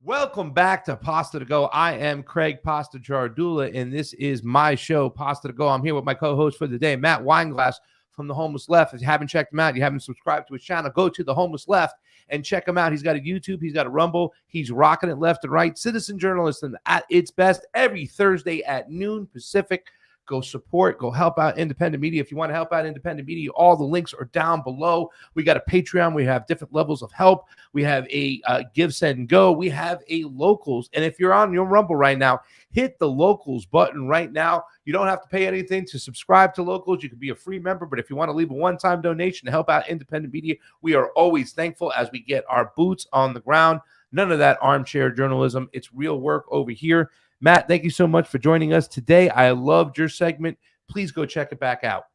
Welcome back to Pasta to Go. I am Craig Pasta Jardula, and this is my show, Pasta to Go. I'm here with my co-host for the day, Matt Weinglass from The Homeless Left. If you haven't checked him out, you haven't subscribed to his channel, go to The Homeless Left and check him out. He's got a YouTube, he's got a Rumble, he's rocking it left and right. Citizen journalism at its best every Thursday at noon Pacific. Go support, go help out independent media. If you want to help out independent media, all the links are down below. We got a Patreon. We have different levels of help. We have a Give, Send, and Go. We have a Locals. And if you're on your Rumble right now, hit the Locals button right now. You don't have to pay anything to subscribe to Locals. You can be a free member. But if you want to leave a one-time donation to help out independent media, we are always thankful as we get our boots on the ground. None of that armchair journalism. It's real work over here. Matt, thank you so much for joining us today. I loved your segment. Please go check it back out.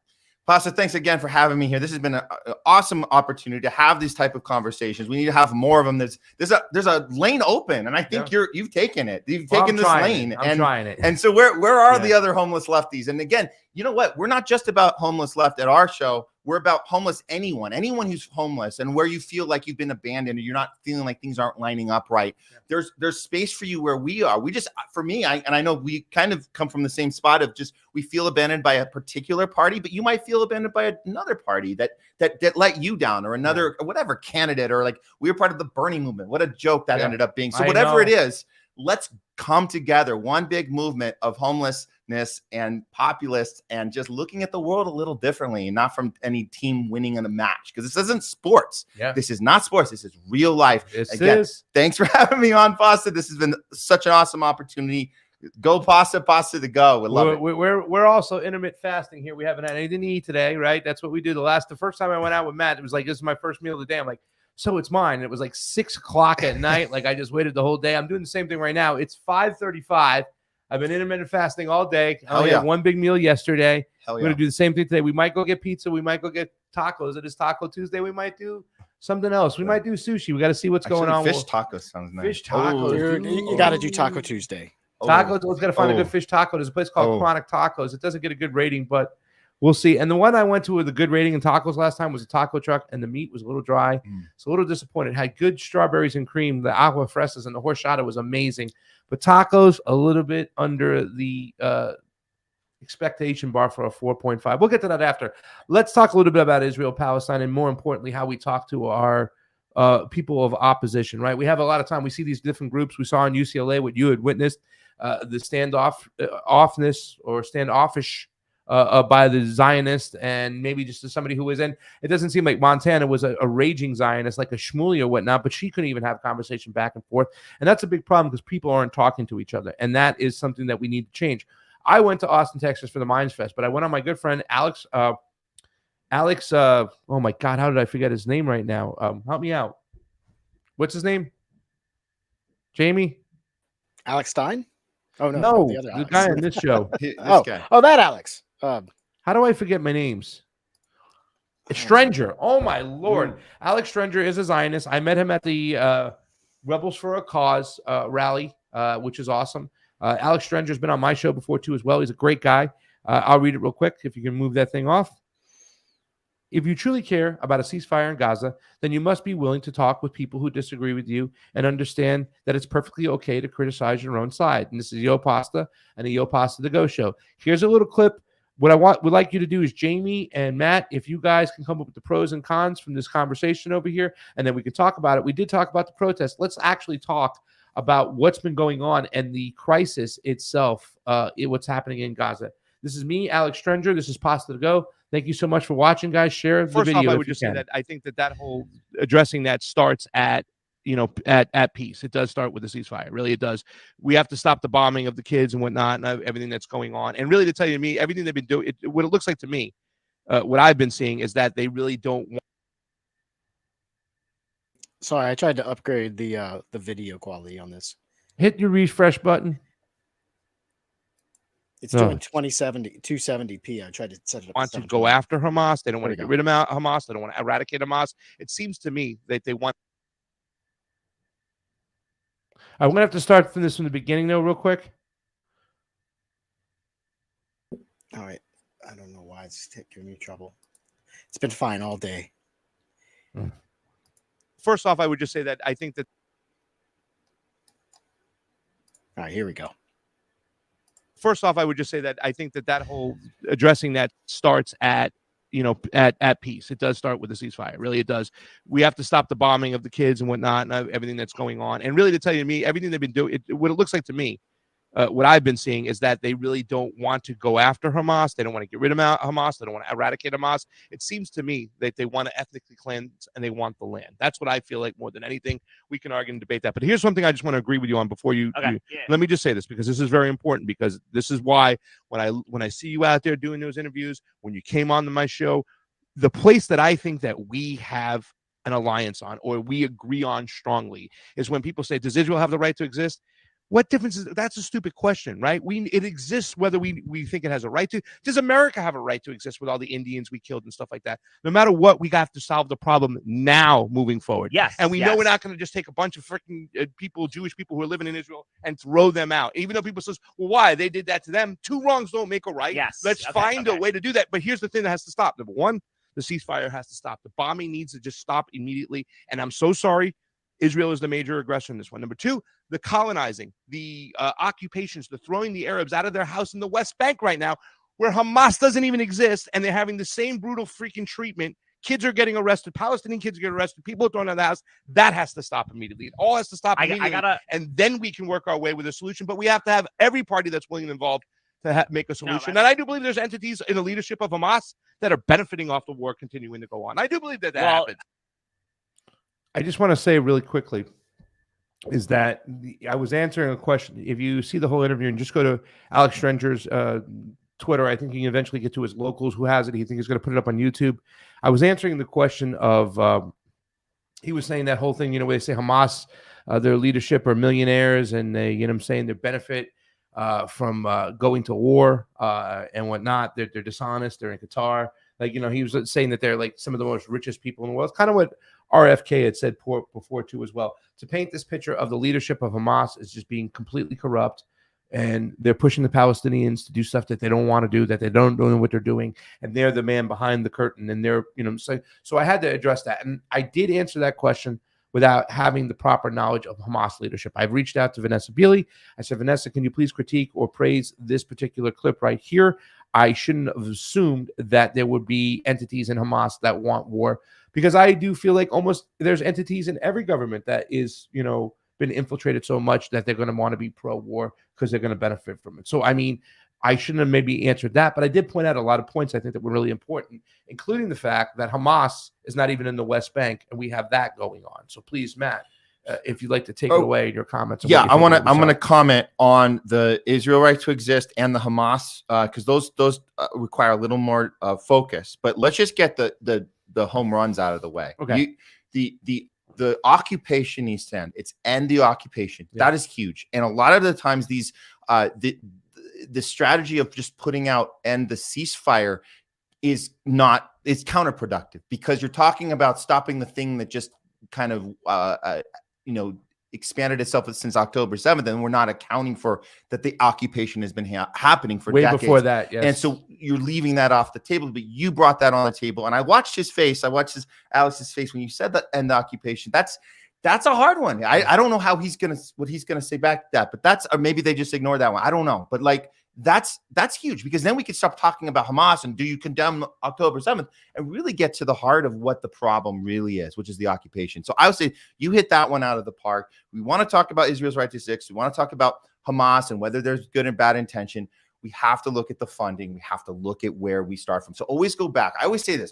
Pasta, thanks again for having me here. This has been an awesome opportunity to have these type of conversations. We need to have more of them. There's a lane open, and I think you've taken it. You've taken this lane. I'm trying it. And so where are the other homeless lefties? And again, you know what? We're not just about homeless left at our show. We're about homeless anyone who's homeless and where you feel like you've been abandoned or you're not feeling like things aren't lining up right. Yeah. There's space for you where we are. We just, for me, I know we kind of come from the same spot of just, we feel abandoned by a particular party, but you might feel abandoned by another party that let you down, or another, or whatever candidate, or like we were part of the Bernie movement. What a joke that ended up being. So whatever it is, let's come together. One big movement of homelessness and populists, and just looking at the world a little differently, and not from any team winning in a match, because this isn't sports. Yeah. This is not sports. This is real life. Again, thanks for having me on, Pasta. This has been such an awesome opportunity. Go Pasta to go. We love it. We're also intermittent fasting here. We haven't had anything to eat today, right? That's what we do. The first time I went out with Matt, it was like, this is my first meal of the day. I'm like, so it's mine. And it was like 6 o'clock at night. Like I just waited the whole day. I'm doing the same thing right now. It's 5:35. I've been intermittent fasting all day. I only had one big meal yesterday. We're going to do the same thing today. We might go get pizza. We might go get tacos. It is Taco Tuesday. We might do something else. We might do sushi. We got to see what's going on. Fish tacos sounds nice. Fish tacos. You got to do Taco Tuesday. Tacos. We've got to find a good fish taco. There's a place called Chronic Tacos. It doesn't get a good rating, but we'll see. And the one I went to with a good rating in tacos last time was a taco truck, and the meat was a little dry. So a little disappointed. It had good strawberries and cream. The agua fresas and the horchata was amazing. But tacos, a little bit under the expectation bar for a 4.5. We'll get to that after. Let's talk a little bit about Israel, Palestine, and more importantly, how we talk to our people of opposition, right? We have a lot of time. We see these different groups. We saw in UCLA what you had witnessed, the standoffish by the Zionist, and maybe just to somebody who was in. It doesn't seem like Montana was a raging Zionist like a Shmuley or whatnot, but she couldn't even have conversation back and forth. And that's a big problem because people aren't talking to each other. And that is something that we need to change. I went to Austin, Texas for the Minds Fest, but I went on my good friend Alex. Oh my God, how did I forget his name right now? Help me out. What's his name? Jamie? Alex Stein? Oh, no, the other Alex. The guy in this show. That Alex. How do I forget my names? Strenger. Oh, my Lord. Alex Strenger is a Zionist. I met him at the Rebels for a Cause rally, which is awesome. Alex Strenger's been on my show before, too, as well. He's a great guy. I'll read it real quick if you can move that thing off. If you truly care about a ceasefire in Gaza, then you must be willing to talk with people who disagree with you and understand that it's perfectly okay to criticize your own side. And this is Yo Pasta and the Yo Pasta to Go show. Here's a little clip. What I would like you to do is, Jamie and Matt, if you guys can come up with the pros and cons from this conversation over here, and then we can talk about it. We did talk about the protest. Let's actually talk about what's been going on and the crisis itself, what's happening in Gaza. This is me, Alex Strenger. This is Pasta to Go. Thank you so much for watching, guys. Share the video. First off, I would just say that I think that whole addressing that starts at peace. It does start with the ceasefire. Really, it does. We have to stop the bombing of the kids and whatnot and everything that's going on. And really, to tell you me, everything they've been doing, what it looks like to me, what I've been seeing is that they really don't want. Sorry, I tried to upgrade the video quality on this. Hit your refresh button. It's doing 270p. I tried to set it up. Want to go after Hamas. They don't want to get rid of Hamas. They don't want to eradicate Hamas. It seems to me that they want. I'm going to have to start from the beginning, though, real quick. All right. I don't know why it's giving me trouble. It's been fine all day. First off, I would just say that I think that All right, here we go. First off, I would just say that I think that that whole addressing that starts at at peace. It does start with the ceasefire. Really, it does. We have to stop the bombing of the kids and whatnot, and everything that's going on. And really, to tell you me, everything they've been doing, what it looks like to me, what I've been seeing is that they really don't want to go after Hamas. They don't want to get rid of Hamas. They don't want to eradicate Hamas. It seems to me that they want to ethnically cleanse and they want the land. That's what I feel like more than anything. We can argue and debate that. But here's something I just want to agree with you on before you. Let me just say this, because this is very important, because this is why when I see you out there doing those interviews, when you came on to my show, the place that I think that we have an alliance on, or we agree on strongly, is when people say, does Israel have the right to exist? What difference is that's a stupid question, right? It exists whether we think it has a right to. Does America have a right to exist with all the Indians we killed and stuff like that? No matter what, we have to solve the problem now moving forward. Yes. And we know we're not going to just take a bunch of freaking people, Jewish people who are living in Israel, and throw them out. Even though people says, well, why? They did that to them. Two wrongs don't make a right. Yes. Let's find a way to do that. But here's the thing that has to stop. Number one, the ceasefire has to stop. The bombing needs to just stop immediately. And I'm so sorry. Israel is the major aggressor in this one. Number two, the colonizing, the occupations, the throwing the Arabs out of their house in the West Bank right now, where Hamas doesn't even exist, and they're having the same brutal freaking treatment. Kids are getting arrested. Palestinian kids get arrested. People are thrown out of the house. That has to stop immediately. It all has to stop immediately. And then we can work our way with a solution. But we have to have every party that's willing and involved to make a solution. And I do believe there's entities in the leadership of Hamas that are benefiting off the war continuing to go on. I do believe that happens. I just want to say really quickly is that I was answering a question. If you see the whole interview and just go to Alex Strenger's Twitter, I think you can eventually get to his locals who has it. He thinks he's going to put it up on YouTube. I was answering the question of, he was saying that whole thing, where they say Hamas, their leadership are millionaires and they, what I'm saying, they benefit from going to war and whatnot. They're dishonest. They're in Qatar. Like, he was saying that they're like some of the most richest people in the world. It's kind of what RFK had said before too as well. To paint this picture of the leadership of Hamas as just being completely corrupt, and they're pushing the Palestinians to do stuff that they don't want to do, that they don't know what they're doing, and they're the man behind the curtain, and they're, so I had to address that. And I did answer that question without having the proper knowledge of Hamas leadership. I've reached out to Vanessa Beeley. I said, Vanessa, can you please critique or praise this particular clip right here? I shouldn't have assumed that there would be entities in Hamas that want war, because I do feel like almost there's entities in every government that is, been infiltrated so much that they're going to want to be pro-war because they're going to benefit from it. So, I mean, I shouldn't have maybe answered that, but I did point out a lot of points I think that were really important, including the fact that Hamas is not even in the West Bank, and we have that going on. So please, Matt, if you'd like to take it away in your comments. Yeah, I'm gonna comment on the Israel right to exist and the Hamas, because those require a little more focus. But let's just get the home runs out of the way. Okay. The occupation needs to end. It's end the occupation. Yeah. That is huge. And a lot of the times these the strategy of just putting out end the ceasefire is counterproductive, because you're talking about stopping the thing that just kind of expanded itself since October 7th, and we're not accounting for that the occupation has been happening for way decades. Before that. Yes. And so you're leaving that off the table, but you brought that on the table, and I watched his face. I watched Alex's face when you said that end the occupation. That's a hard one. I don't know how what he's gonna say back to that, but or maybe they just ignore that one. I don't know, but like that's huge, because then we can stop talking about Hamas and do you condemn October 7th and really get to the heart of what the problem really is, which is the occupation. So I would say you hit that one out of the park. We want to talk about Israel's right to exist. We want to talk about Hamas and whether there's good and bad intention. We have to look at the funding. We have to look at where we start from. So always go back. I always say this.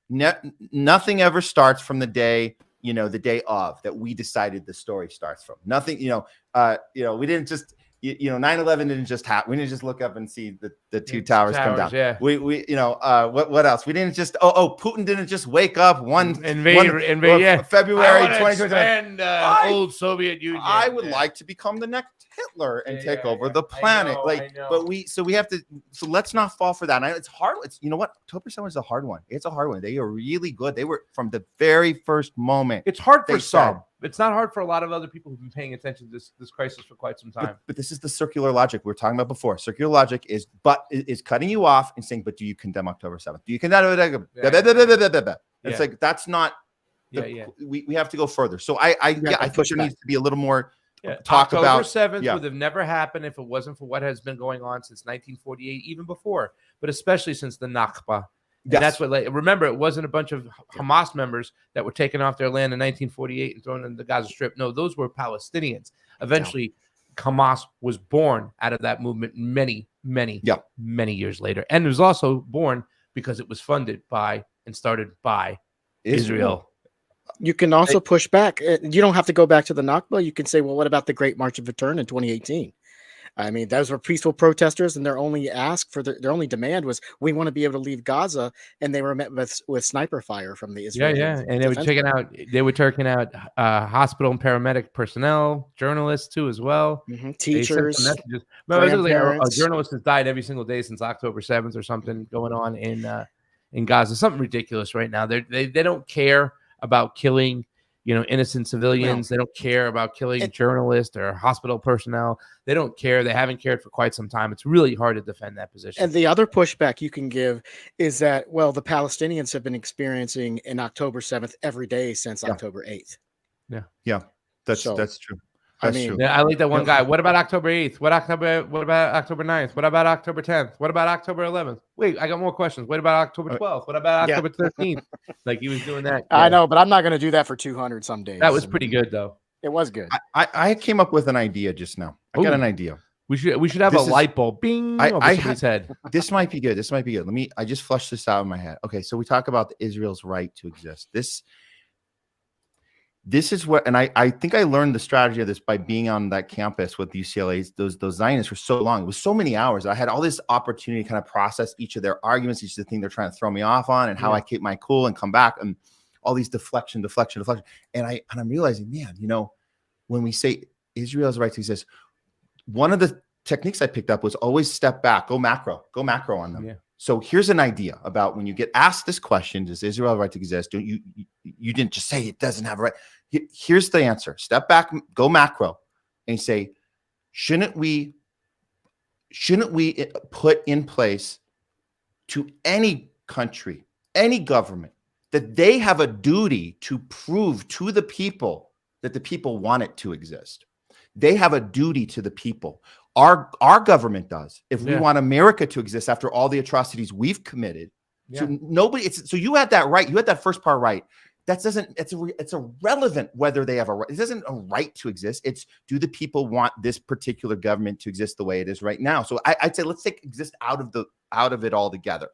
Nothing ever starts from the day, the day of that we decided the story starts from. Nothing, we didn't just, 9/11 didn't just happen. We didn't just look up and see the two towers come down. Yeah. What else? We didn't just, Putin didn't just wake up February 2020. Old Soviet Union. I would like to become the next Hitler and take over the planet. We have to. So let's not fall for that. And it's hard. October 7th is a hard one. It's a hard one. They are really good. They were from the very first moment. It's hard for some. It's not hard for a lot of other people who've been paying attention to this crisis for quite some time. But this is the circular logic we were talking about before. Circular logic is cutting you off and saying, but do you condemn October 7th? Do you condemn? It's like, that's not. We have to go further. So I think there needs to be a little more talk October about 7th would have never happened if it wasn't for what has been going on since 1948, even before, but especially since the Nakba. And that's what, remember, it wasn't a bunch of Hamas members that were taken off their land in 1948 and thrown in the Gaza Strip. No, those were Palestinians. Eventually, Hamas was born out of that movement many years later. And it was also born because it was funded by and started by Israel. You can also push back. You don't have to go back to the Nakba. You can say, well, what about the Great March of Return in 2018? I mean, those were peaceful protesters, and their only ask for their only demand was, we want to be able to leave Gaza, and they were met with sniper fire from the Israelis. And they were taking out hospital and paramedic personnel, journalists too as well, teachers. A journalist has died every single day since October 7th or something going on in Gaza. Something ridiculous right now. They don't care about killing innocent civilians. They don't care about killing journalists or hospital personnel. They don't care. They haven't cared for quite some time. It's really hard to defend that position. And the other pushback you can give is that, well, the Palestinians have been experiencing an October 7th every day since October 8th. Yeah, that's true. I like that one guy. What about October 8th? What about October 9th? What about October 10th? What about October 11th? Wait, I got more questions. What about October 12th? What about October 13th? Like he was doing that. I know, but I'm not going to do that for 200 some days. That was pretty good though. It was good. I came up with an idea just now. I got an idea. We should have a light bulb. Bing. Over his head. This might be good. I just flushed this out in my head. Okay, so we talk about Israel's right to exist. This is what, and I think I learned the strategy of this by being on that campus with UCLA. Those Zionists were so long. It was so many hours. I had all this opportunity to kind of process each of their arguments, each of the thing they're trying to throw me off on, and how I keep my cool and come back, and all these deflection. And I'm realizing, man, when we say Israel has a right to exist, one of the techniques I picked up was always step back, go macro on them. Yeah. So here's an idea about when you get asked this question, does Israel have a right to exist? You didn't just say it doesn't have a right. Here's the answer. Step back, go macro, and say, shouldn't we put in place to any country, any government, that they have a duty to prove to the people that the people want it to exist? They have a duty to the people. Our government does. If we want America to exist after all the atrocities we've committed, so you had that right. You had that first part right. It's irrelevant whether they have a right. It isn't a right to exist. It's, do the people want this particular government to exist the way it is right now? So I'd say let's take exist out of it altogether.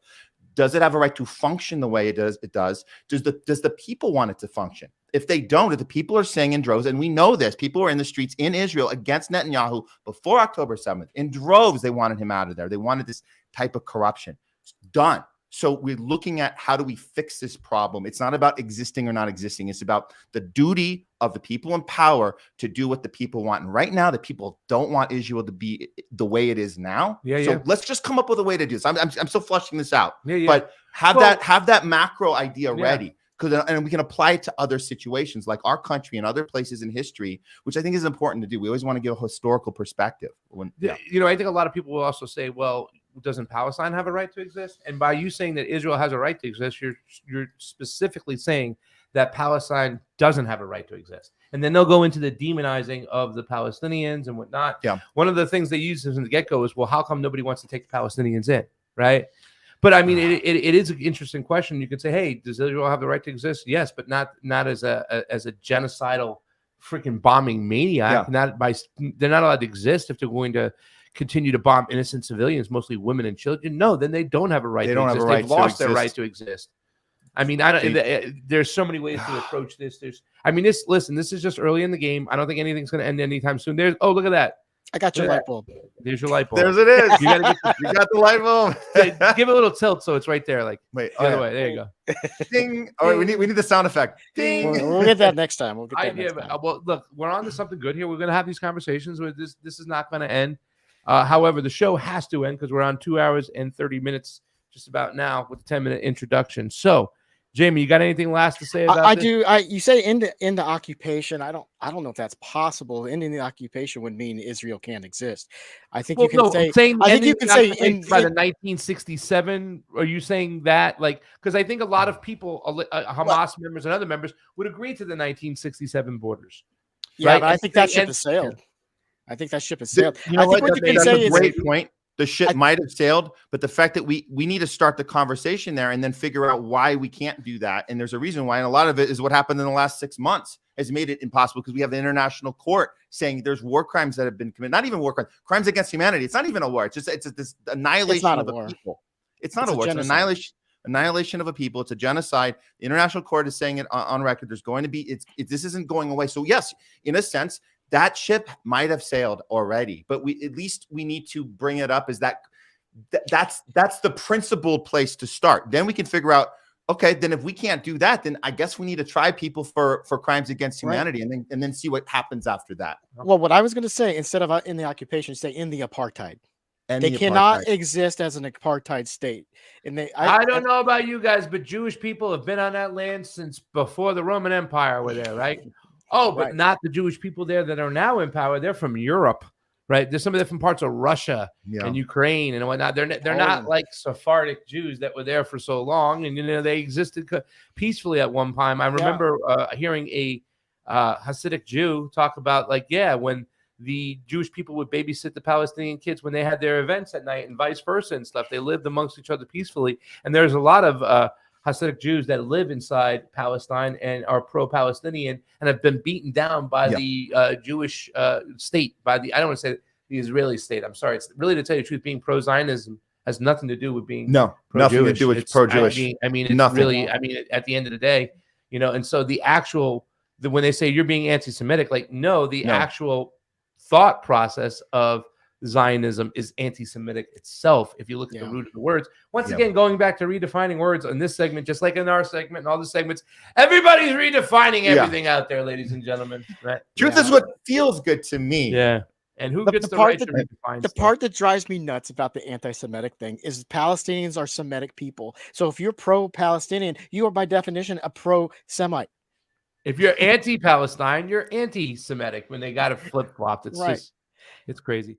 Does it have a right to function the way it does? It does. Does the people want it to function? If they don't, if the people are saying in droves, and we know this, people were in the streets in Israel against Netanyahu before October 7th. In droves, they wanted him out of there. They wanted this type of corruption. It's done. So we're looking at how do we fix this problem. It's not about existing or not existing. It's about the duty of the people in power to do what the people want. And right now, the people don't want Israel to be the way it is now. So let's just come up with a way to do this. I'm still flushing this out. But have that macro idea ready. And we can apply it to other situations like our country and other places in history, which I think is important to do. We always want to give a historical perspective. I think a lot of people will also say, well, doesn't Palestine have a right to exist? And by you saying that Israel has a right to exist, you're specifically saying that Palestine doesn't have a right to exist. And then they'll go into the demonizing of the Palestinians and whatnot. Yeah. One of the things they use in the get-go is, well, how come nobody wants to take the Palestinians in, right? But I mean, it is an interesting question. You could say, hey, does Israel have the right to exist? Yes, but not as a genocidal freaking bombing maniac. They're not allowed to exist if they're going to continue to bomb innocent civilians, mostly women and children. No, then they don't have a right to exist. They've lost their right to exist. I mean, there's so many ways to approach this. This is just early in the game. I don't think anything's going to end anytime soon. Look at that. I got your light bulb. There's your light bulb. There's it is. You got the light bulb. Give it a little tilt so it's right there. Like, wait, the other way. There you go. Ding. All right, we need the sound effect. Ding. We'll get that next time. Well, look, we're on to something good here. We're going to have these conversations where this is not going to end. However, the show has to end because we're on 2 hours and 30 minutes just about now with a 10-minute introduction. So, Jamie, you got anything last to say about this? I do. You say in the occupation. I don't know if that's possible. Ending the occupation would mean Israel can't exist. I think you can say. I think you can say by the 1967. Are you saying that? Like, because I think a lot of people, Hamas members and other members, would agree to the 1967 borders. Yeah, right? but I And think that say- ship and- has sailed. I think that ship has sailed. You know I think what you can that's say a is great point. The ship I- might have sailed, but the fact that we need to start the conversation there and then figure out why we can't do that. And there's a reason why. And a lot of it is what happened in the last 6 months has made it impossible because we have the international court saying there's war crimes that have been committed, not even war crimes, crimes against humanity. It's not even a war. It's this annihilation not a of a war. people. It's not It's a a war. It's an genocide. annihilation of a people. It's a genocide. The international court is saying it on record. There's going to be, this isn't going away. So yes, in a sense, that ship might have sailed already, but we need to bring it up as that's the principled place to start. Then we can figure out, okay, then if we can't do that, then I guess we need to try people for crimes against humanity, and then see what happens after that. well, what I was going to say, instead of in the occupation, say in the apartheid. And They the cannot apartheid. exist as an apartheid state. And I don't know about you guys, but Jewish people have been on that land since before the Roman Empire were there, right? Oh, but Right. not the Jewish people there that are now in power. They're from Europe, right? There's some of them from parts of Russia and Ukraine and whatnot. They're not like Sephardic Jews that were there for so long, and they existed peacefully at one time. I remember hearing a Hasidic Jew talk about when the Jewish people would babysit the Palestinian kids when they had their events at night and vice versa and stuff. They lived amongst each other peacefully. And there's a lot of Hasidic Jews that live inside Palestine and are pro-Palestinian and have been beaten down by the Jewish state, I don't want to say the Israeli state. I'm sorry. It's really, to tell you the truth, being pro-Zionism has nothing to do with being nothing to do with pro-Jewish. I mean, it's Nothing. really, at the end of the day, and so when they say you're being anti-Semitic, actual thought process of Zionism is anti-Semitic itself. If you look at the root of the words, once again, going back to redefining words in this segment, just like in our segment and all the segments, everybody's redefining everything out there, ladies and gentlemen. Right? Truth is what feels good to me. Yeah. And who gets the part right to redefine The stuff? part that drives me nuts about the anti-Semitic thing is Palestinians are Semitic people. So if you're pro-Palestinian, you are by definition a pro-Semite. If you're anti-Palestine, you're anti-Semitic when they got it flip-flopped. It's just, it's crazy.